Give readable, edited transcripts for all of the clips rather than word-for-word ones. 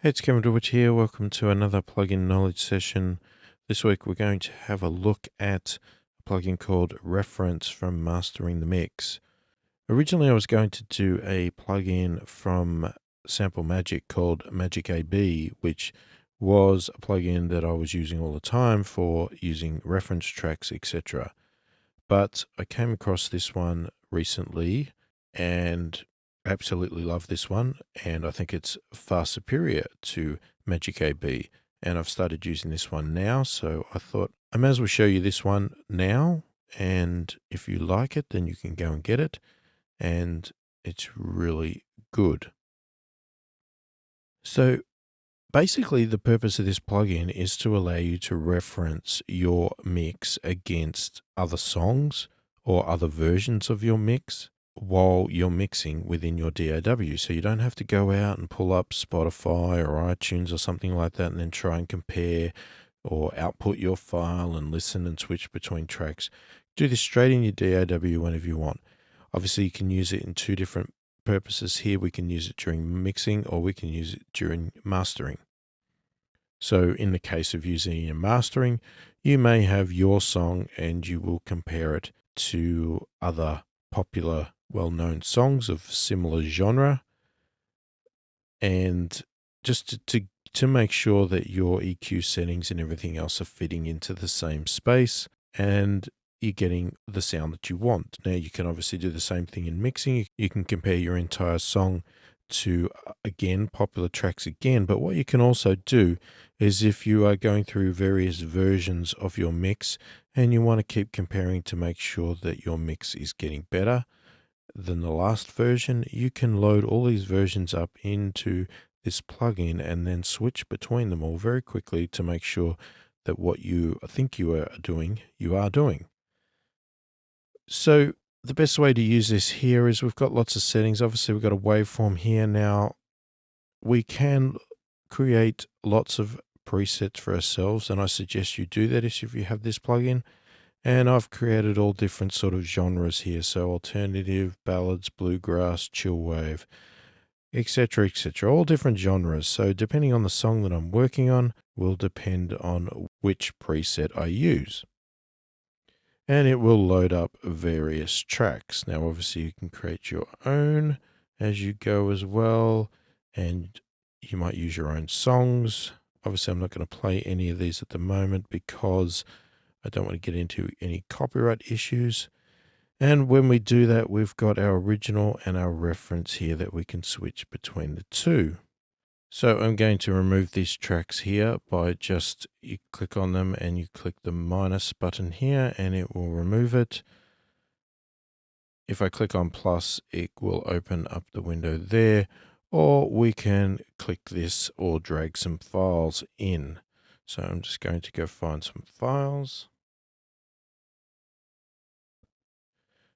Hey, it's Kevin Dulwich here. Welcome to another plugin knowledge session. This week we're going to have a look at a plugin called Reference from Mastering the Mix. Originally I was going to do a plugin from Sample Magic called Magic AB, which was a plugin that I was using all the time for using reference tracks, etc. But I came across this one recently and absolutely love this one, and I think it's far superior to Magic AB, and I've started using this one now, so I thought I may as well show you this one now, and if you like it then you can go and get it, and it's really good. So basically the purpose of this plugin is to allow you to reference your mix against other songs or other versions of your mix while you're mixing within your DAW. So you don't have to go out and pull up Spotify or iTunes or something like that and then try and compare or output your file and listen and switch between tracks. Do this straight in your DAW whenever you want. Obviously you can use it in two different purposes here. We can use it during mixing or we can use it during mastering. So in the case of using your mastering, you may have your song and you will compare it to other popular, well-known songs of similar genre. And just to make sure that your EQ settings and everything else are fitting into the same space and you're getting the sound that you want. Now you can obviously do the same thing in mixing. You can compare your entire song to, again, popular tracks again. But what you can also do is if you are going through various versions of your mix and you want to keep comparing to make sure that your mix is getting better than the last version, you can load all these versions up into this plugin and then switch between them all very quickly to make sure that what you think you are doing, you are doing. So the best way to use this here is we've got lots of settings. Obviously we've got a waveform here. Now we can create lots of presets for ourselves, and I suggest you do that if you have this plugin. And I've created all different sort of genres here. So alternative, ballads, bluegrass, chillwave, etc., etc., all different genres. So depending on the song that I'm working on will depend on which preset I use. And it will load up various tracks. Now, obviously, you can create your own as you go as well, and you might use your own songs. Obviously, I'm not going to play any of these at the moment because I don't want to get into any copyright issues. And when we do that, we've got our original and our reference here that we can switch between the two. So I'm going to remove these tracks here by just, you click on them and you click the minus button here and it will remove it. If I click on plus, it will open up the window there, or we can click this or drag some files in. So I'm just going to go find some files.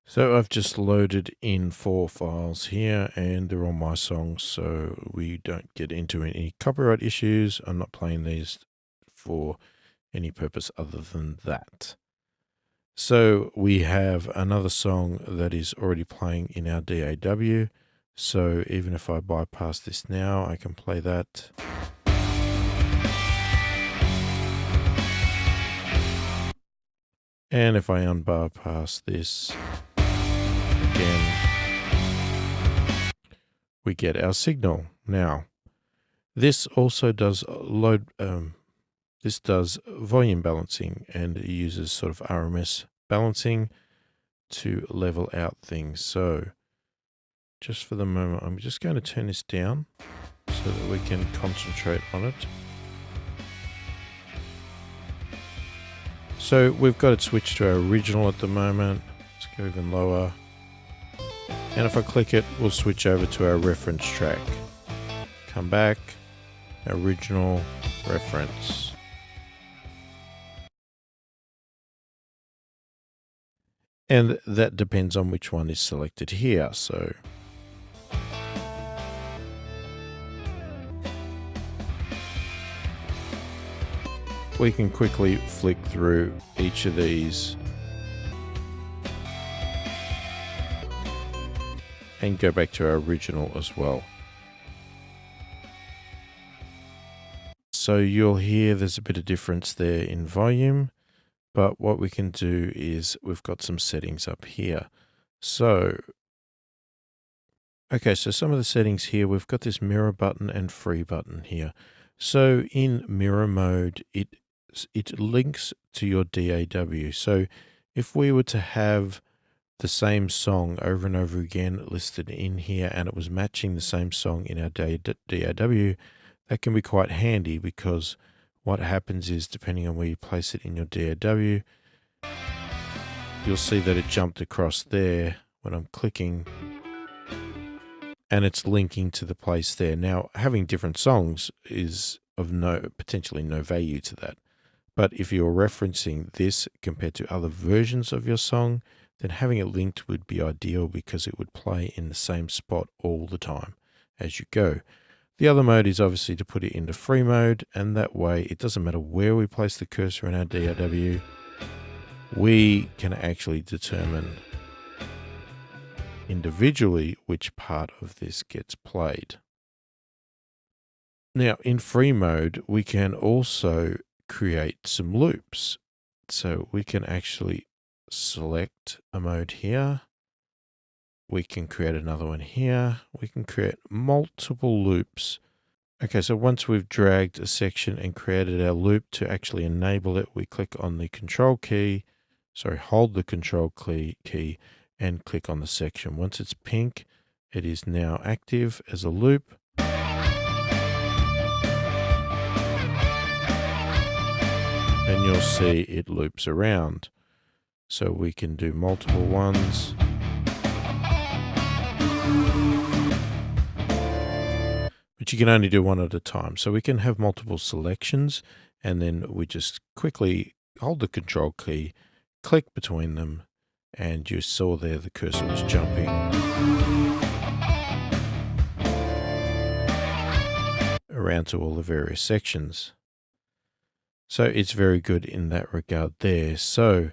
So I've just loaded in 4 files here and they're all my songs, so we don't get into any copyright issues. I'm not playing these for any purpose other than that. So we have another song that is already playing in our DAW. So even if I bypass this now, I can play that. And if I unbypass this, again, we get our signal. Now, this also does this does volume balancing, and it uses sort of RMS balancing to level out things. So just for the moment, I'm just going to turn this down so that we can concentrate on it. So we've got it switched to our original at the moment. Let's go even lower. And if I click it, we'll switch over to our reference track. Come back, original, reference. And that depends on which one is selected here. So we can quickly flick through each of these and go back to our original as well. So you'll hear there's a bit of difference there in volume, but what we can do is we've got some settings up here. So, okay, so some of the settings here, we've got this mirror button and free button here. So in mirror mode, it links to your DAW. So if we were to have the same song over and over again listed in here and it was matching the same song in our DAW, that can be quite handy, because what happens is, depending on where you place it in your DAW, you'll see that it jumped across there when I'm clicking, and it's linking to the place there. Now, having different songs is of potentially no value to that. But if you're referencing this compared to other versions of your song, then having it linked would be ideal, because it would play in the same spot all the time as you go. The other mode is obviously to put it into free mode, and that way it doesn't matter where we place the cursor in our DAW, we can actually determine individually which part of this gets played. Now, in free mode, we can also create some loops. So we can actually select a mode here. We can create another one here. We can create multiple loops. Okay, so once we've dragged a section and created our loop, to actually enable it, we click on the control key, hold the control key and click on the section. Once it's pink, it is now active as a loop. And you'll see it loops around. So we can do multiple ones. But you can only do one at a time. So we can have multiple selections, and then we just quickly hold the control key, click between them, and you saw there the cursor was jumping around to all the various sections. So it's very good in that regard there. So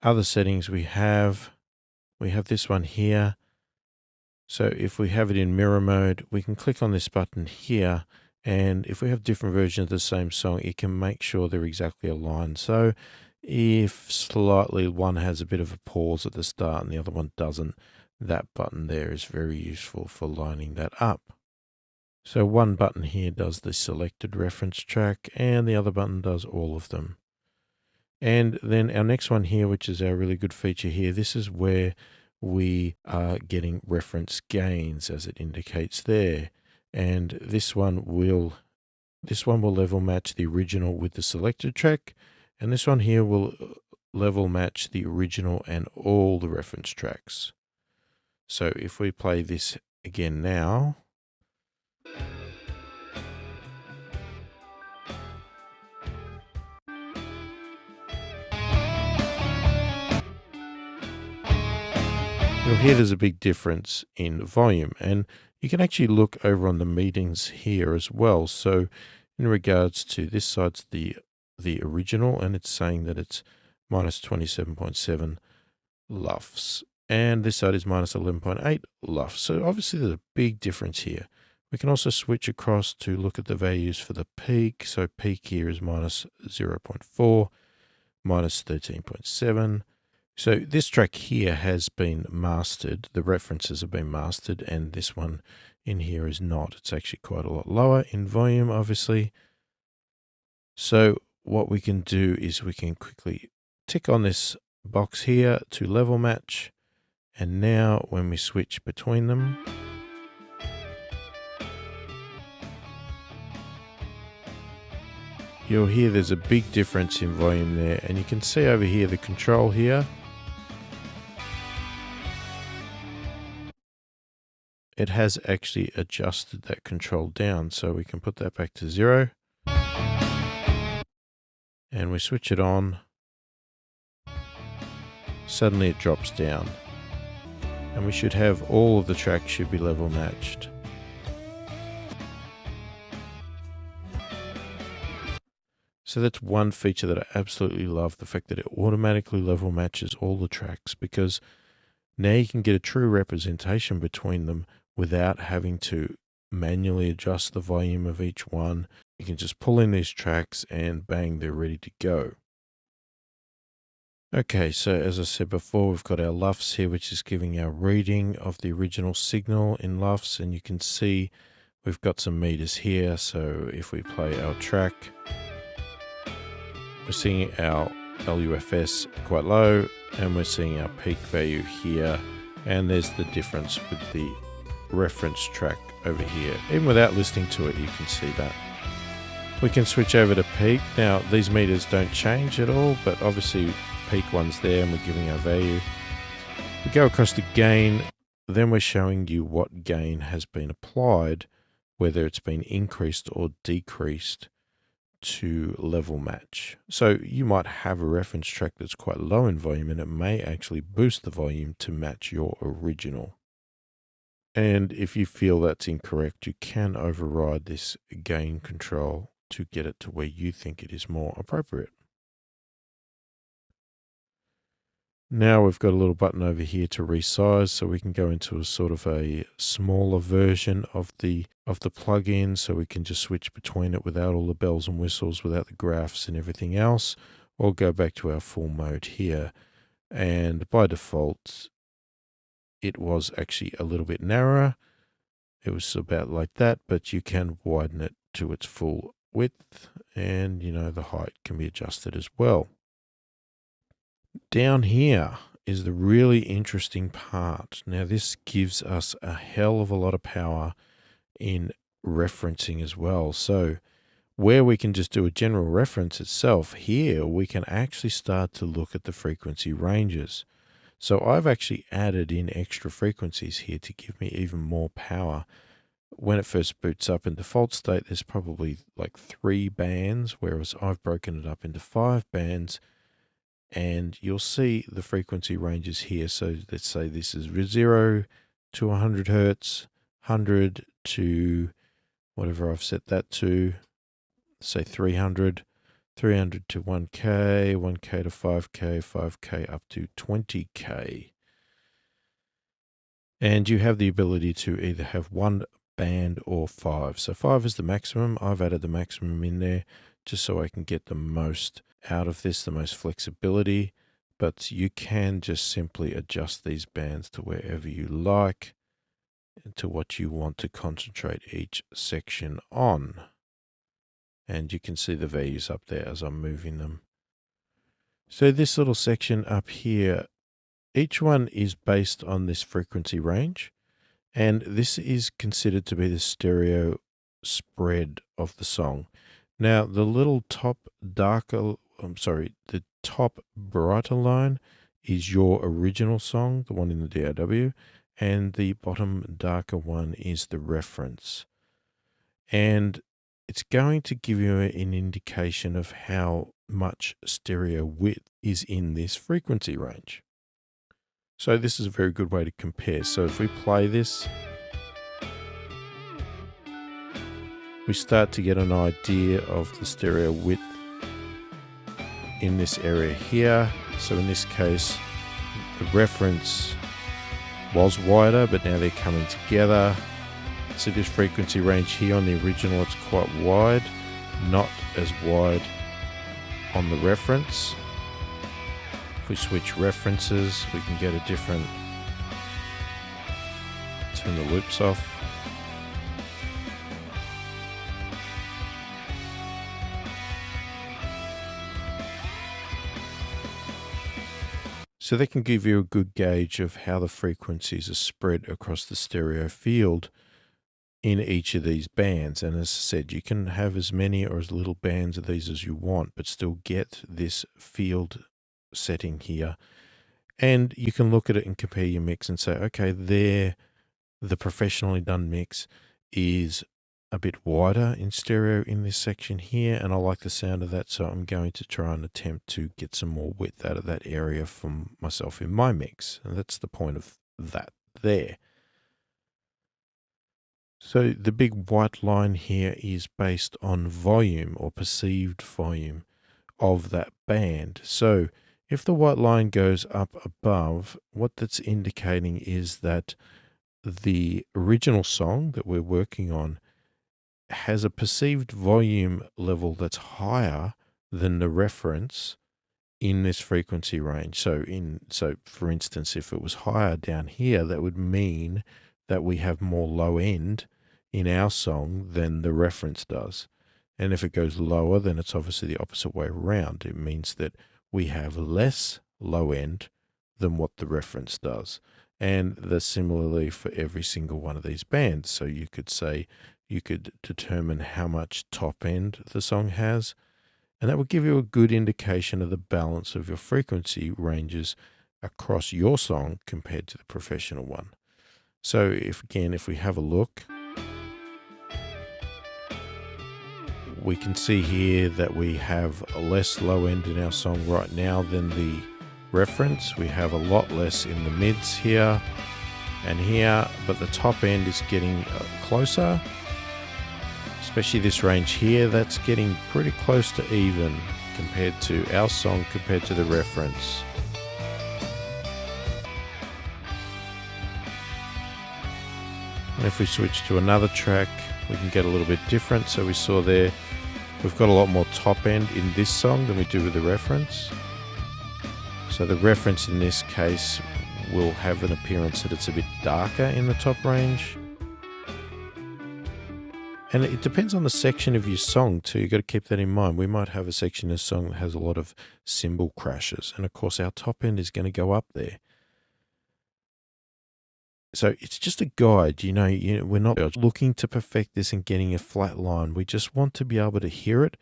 other settings we have this one here. So if we have it in mirror mode, we can click on this button here, and if we have different versions of the same song, it can make sure they're exactly aligned. So if slightly one has a bit of a pause at the start and the other one doesn't, that button there is very useful for lining that up. So one button here does the selected reference track, and the other button does all of them. And then our next one here, which is our really good feature here, this is where we are getting reference gains, as it indicates there. And this one will level match the original with the selected track, and this one here will level match the original and all the reference tracks. So if we play this again now, you'll hear there's a big difference in volume, and you can actually look over on the meetings here as well. So in regards to this side's the original, and it's saying that it's minus 27.7 LUFS, and this side is minus 11.8 LUFS. So obviously there's a big difference here. We can also switch across to look at the values for the peak. So peak here is minus 0.4, minus 13.7. So this track here has been mastered. The references have been mastered, and this one in here is not. It's actually quite a lot lower in volume, obviously. So what we can do is we can quickly tick on this box here to level match. And now when we switch between them, you'll hear there's a big difference in volume there. And you can see over here the control here. It has actually adjusted that control down, so we can put that back to 0. And we switch it on. Suddenly it drops down. And we should have all of the tracks should be level matched. So that's one feature that I absolutely love, the fact that it automatically level matches all the tracks, because now you can get a true representation between them without having to manually adjust the volume of each one. You can just pull in these tracks and bang, they're ready to go. Okay, so as I said before, we've got our LUFS here, which is giving our reading of the original signal in LUFS, and you can see we've got some meters here. So if we play our track, we're seeing our LUFS quite low, and we're seeing our peak value here, and there's the difference with the reference track over here. Even without listening to it, you can see that. We can switch over to peak. Now, these meters don't change at all, but obviously peak one's there and we're giving our value. We go across to gain, then we're showing you what gain has been applied, whether it's been increased or decreased to level match. So you might have a reference track that's quite low in volume and it may actually boost the volume to match your original. And if you feel that's incorrect, you can override this gain control to get it to where you think it is more appropriate. Now we've got a little button over here to resize, so we can go into a sort of a smaller version of the plugin, so we can just switch between it without all the bells and whistles, without the graphs and everything else, or go back to our full mode here. And by default, it was actually a little bit narrower. It was about like that, but you can widen it to its full width, and the height can be adjusted as well. Down here is the really interesting part. Now this gives us a hell of a lot of power in referencing as well. So where we can just do a general reference itself, here we can actually start to look at the frequency ranges. So I've actually added in extra frequencies here to give me even more power. When it first boots up in default state, there's probably like 3 bands, whereas I've broken it up into 5 bands. And you'll see the frequency ranges here. So let's say this is 0 to 100 hertz, 100 to whatever I've set that to, say 300, 300 to 1K, 1K to 5K, 5K up to 20K. And you have the ability to either have 1 band or 5. So 5 is the maximum. I've added the maximum in there just so I can get the most out of this, the most flexibility, but you can just simply adjust these bands to wherever you like, to what you want to concentrate each section on. And you can see the values up there as I'm moving them. So this little section up here, each one is based on this frequency range, and this is considered to be the stereo spread of the song. Now, the little top the top brighter line is your original song, the one in the DAW, and the bottom darker one is the reference. And it's going to give you an indication of how much stereo width is in this frequency range. So this is a very good way to compare. So if we play this, we start to get an idea of the stereo width in this area here. So in this case, the reference was wider, but now they're coming together. So this frequency range here on the original, it's quite wide, not as wide on the reference. If we switch references, we can get a different, turn the loops off. So they can give you a good gauge of how the frequencies are spread across the stereo field in each of these bands. And as I said, you can have as many or as little bands of these as you want, but still get this field setting here. And you can look at it and compare your mix and say, okay, there, the professionally done mix is a bit wider in stereo in this section here, and I like the sound of that, so I'm going to try and attempt to get some more width out of that area for myself in my mix. And that's the point of that there. So the big white line here is based on volume or perceived volume of that band. So if the white line goes up above, what that's indicating is that the original song that we're working on has a perceived volume level that's higher than the reference in this frequency range. So for instance, if it was higher down here, that would mean that we have more low end in our song than the reference does. And if it goes lower, then it's obviously the opposite way around. It means that we have less low end than what the reference does. And that's similarly for every single one of these bands. So you could say, you could determine how much top end the song has, and that will give you a good indication of the balance of your frequency ranges across your song compared to the professional one. So if we have a look, we can see here that we have a less low end in our song right now than the reference. We have a lot less in the mids here and here, but the top end is getting closer. Especially this range here, that's getting pretty close to even compared to our song, compared to the reference. And if we switch to another track, we can get a little bit different. So we saw there, we've got a lot more top end in this song than we do with the reference. So the reference in this case will have an appearance that it's a bit darker in the top range. And it depends on the section of your song too. You've got to keep that in mind. We might have a section of a song that has a lot of cymbal crashes. And of course, our top end is going to go up there. So it's just a guide. We're not looking to perfect this and getting a flat line. We just want to be able to hear it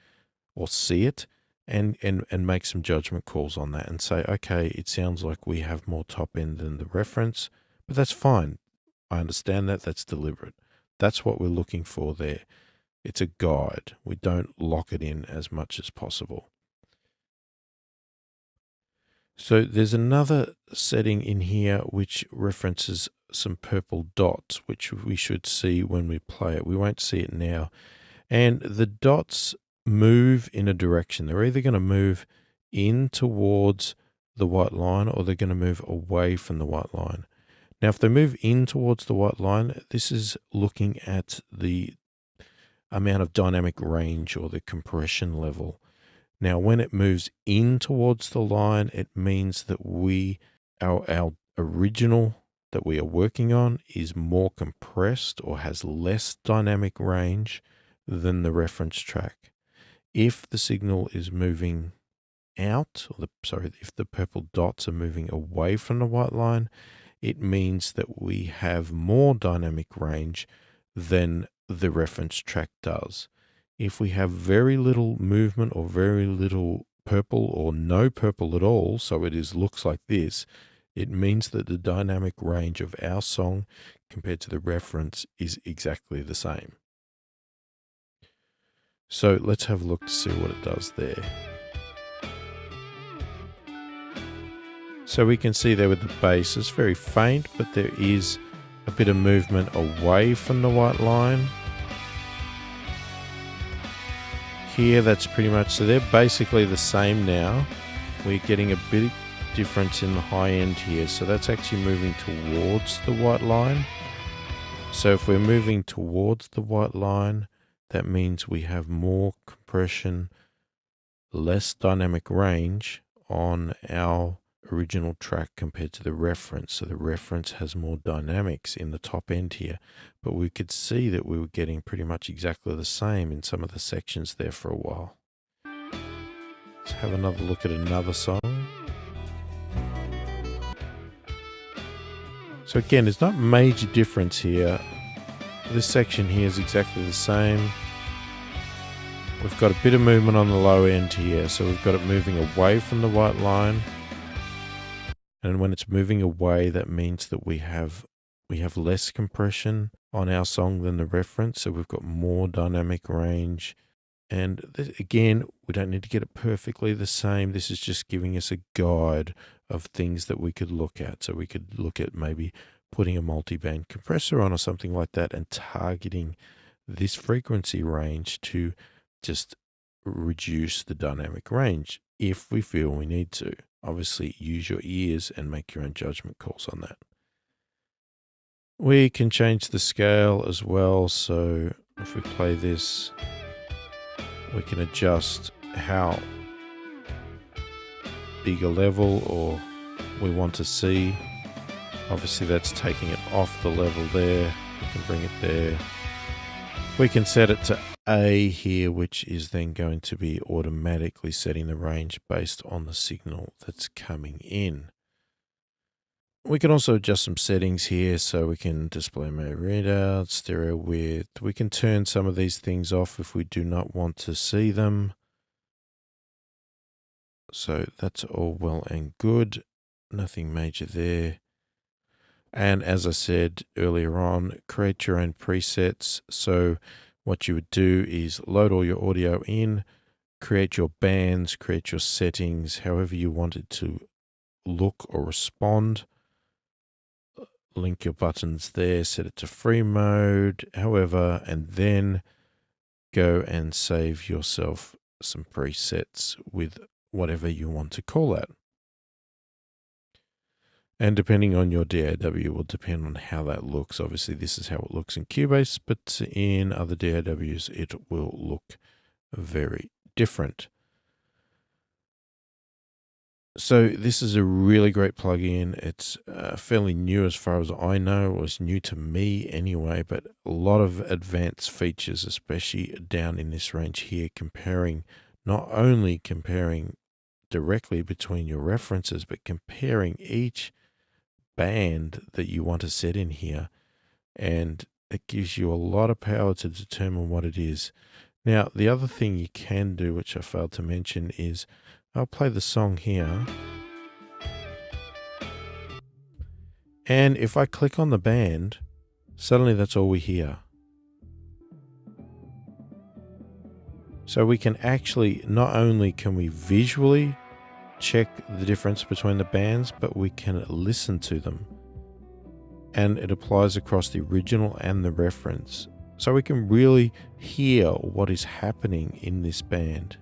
or see it and make some judgment calls on that and say, okay, it sounds like we have more top end than the reference, but that's fine. I understand that. That's deliberate. That's what we're looking for there. It's a guide. We don't lock it in as much as possible. So there's another setting in here which references some purple dots, which we should see when we play it. We won't see it now. And the dots move in a direction. They're either going to move in towards the white line or they're going to move away from the white line. Now, if they move in towards the white line, this is looking at the amount of dynamic range or the compression level. Now, when it moves in towards the line, it means that our original that we are working on is more compressed or has less dynamic range than the reference track. If the signal is moving out, if the purple dots are moving away from the white line, it means that we have more dynamic range than the reference track does. If we have very little movement or very little purple or no purple at all, so it looks like this, it means that the dynamic range of our song compared to the reference is exactly the same. So let's have a look to see what it does there. So we can see there with the bass, it's very faint, but there is a bit of movement away from the white line. Here, that's pretty much, so they're basically the same now. We're getting a bit difference in the high end here. So that's actually moving towards the white line. So if we're moving towards the white line, that means we have more compression, less dynamic range on our original track compared to the reference. So the reference has more dynamics in the top end here, but we could see that we were getting pretty much exactly the same in some of the sections there for a while. Let's have another look at another song. So again, there's not major difference here. This section here is exactly the same. We've got a bit of movement on the low end here, so we've got it moving away from the white line. And when it's moving away, that means that we have less compression on our song than the reference, so we've got more dynamic range. And again, we don't need to get it perfectly the same. This is just giving us a guide of things that we could look at. So we could look at maybe putting a multi-band compressor on or something like that and targeting this frequency range to just reduce the dynamic range if we feel we need to. Obviously, use your ears and make your own judgment calls on that. We can change the scale as well. So If we play this, we can adjust how big a level or we want to see. Obviously that's taking it off the level there. We can bring it there. We can set it to A here, which is then going to be automatically setting the range based on the signal that's coming in. We can also adjust some settings here, so we can display mode readout, stereo width. We can turn some of these things off if we do not want to see them. So that's all well and good. Nothing major there. And as I said earlier on, create your own presets. So what you would do is load all your audio in, create your bands, create your settings, however you want it to look or respond. Link your buttons there, set it to free mode, however, and then go and save yourself some presets with whatever you want to call that. And depending on your DAW will depend on how that looks. Obviously, this is how it looks in Cubase, but in other DAWs, it will look very different. So this is a really great plugin. It's fairly new as far as I know. It was new to me anyway, but a lot of advanced features, especially down in this range here, not only comparing directly between your references, but comparing each band that you want to set in here, and it gives you a lot of power to determine what it is. Now, the other thing you can do, which I failed to mention, is I'll play the song here, and if I click on the band, suddenly that's all we hear. So we can actually, not only can we visually check the difference between the bands, but we can listen to them. And it applies across the original and the reference. So we can really hear what is happening in this band.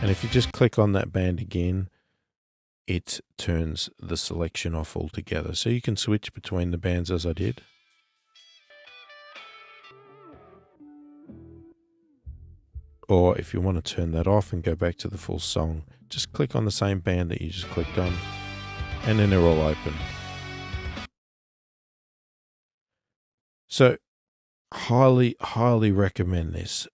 And if you just click on that band again, it turns the selection off altogether. So you can switch between the bands as I did. Or if you want to turn that off and go back to the full song, just click on the same band that you just clicked on, and then they're all open. So highly, highly recommend this,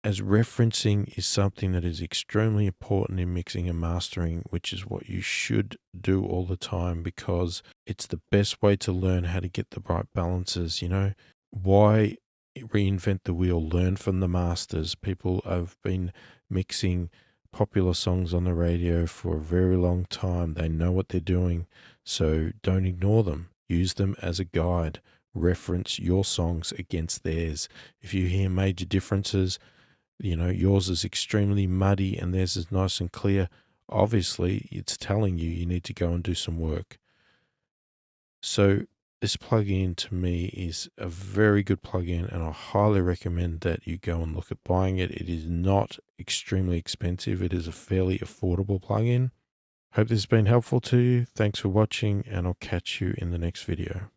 as referencing is something that is extremely important in mixing and mastering, which is what you should do all the time, because it's the best way to learn how to get the right balances. You know, why reinvent the wheel? Learn from the masters. People have been mixing popular songs on the radio for a very long time. They know what they're doing, so don't ignore them. Use them as a guide. Reference your songs against theirs. If you hear major differences, you know, yours is extremely muddy and theirs is nice and clear, obviously it's telling you need to go and do some work. So this plugin to me is a very good plugin, and I highly recommend that you go and look at buying it. It is not extremely expensive. It is a fairly affordable plugin. Hope this has been helpful to you. Thanks for watching, and I'll catch you in the next video.